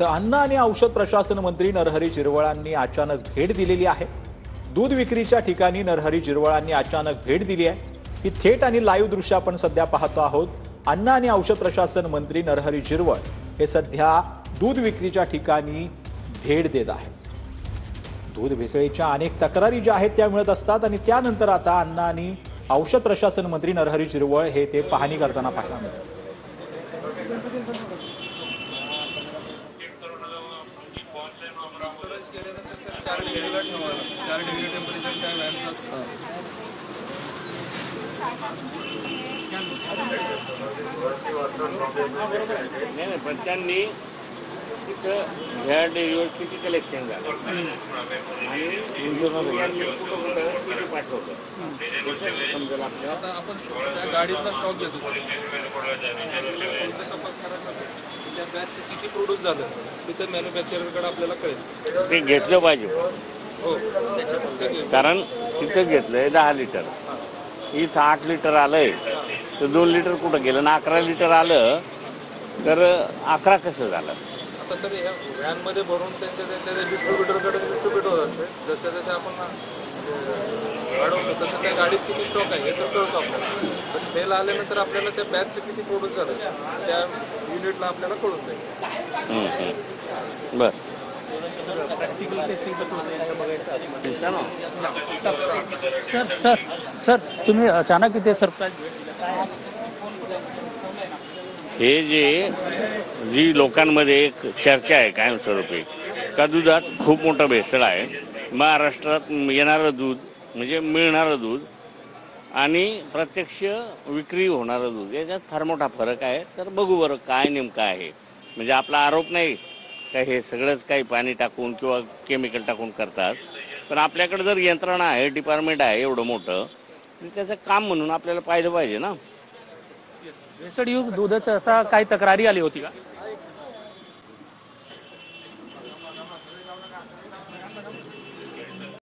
तर अन्न आणि औषध प्रशासन मंत्री नरहरी झिरवळांनी अचानक भेट दिलेली आहे। दूध विक्रीच्या ठिकाणी नरहरी झिरवळांनी अचानक भेट दिली आहे। ही थेट आणि लाईव्ह दृश्य आपण सध्या पाहतो आहोत। अन्न आणि औषध प्रशासन मंत्री नरहरी झिरवळ हे सध्या दूध विक्रीच्या ठिकाणी भेट देत आहेत। दूध भेसळीच्या अनेक तक्रारी ज्या आहेत त्या मिळत असतात आणि त्यानंतर आता अन्न आणि औषध प्रशासन मंत्री नरहरी झिरवळ हे ते पाहणी करताना पाहायला मिळाले। पण त्यांनी तिथं ह्या डेअरीवर किती कलेक्शन झालं आणि किती पाठवतं समजेल आपल्याला। आता आपण त्या गाडीतला स्टॉक घेतो, तपास करायचा त्या बॅचचं किती प्रोड्यूस झालं तिथं मॅन्युफॅक्चररकडे आपल्याला कळेल। ते घेतलं पाहिजे हो, कारण तिथं घेतलंय 10 लिटर, इथं 8 लिटर आलंय तर 2 लिटर कुठं गेलं ना 11 लिटर आलं तर 11 कसं झालं। आता सर ह्या व्हॅनमध्ये भरून त्यांच्या डिस्ट्रीब्युटरकडे डिस्ट्रीब्युट होत असते। जसं आपण वाढवतो तसं त्या गाडीत किती स्टॉक आहे हे तर कळतो आपल्याला, पण फेल आल्यानंतर आपल्याला त्या बॅचचं किती प्रोड्यूस झालं त्या युनिटला आपल्याला कळून जाईल। बर प्रॅक्टिकल टेस्टिंग कसं होतं बघायचं। सर सर सर तुम्ही अचानक इथे सरप्राईज हे जी लोकांमध्ये एक चर्चा आहे कायमस्वरूपी का दुधात खूप मोठं भेसळ आहे। महाराष्ट्रात येणारं दूध म्हणजे मिळणारं दूध आणि प्रत्यक्ष विक्री होणारं दूध याच्यात फार मोठा फरक आहे। तर बघू बरं काय नेमकं आहे, म्हणजे आपला आरोप नाही का हे सगळंच काही पाणी टाकून किंवा केमिकल टाकून करतात, पण आपल्याकडे जर यंत्रणा आहे, डिपार्टमेंट आहे एवढं मोठं, तर त्याचं काम म्हणून आपल्याला पाहिलं पाहिजे ना। भेसळयुक्त दुधाचं असा काही तक्रारी आली होती का?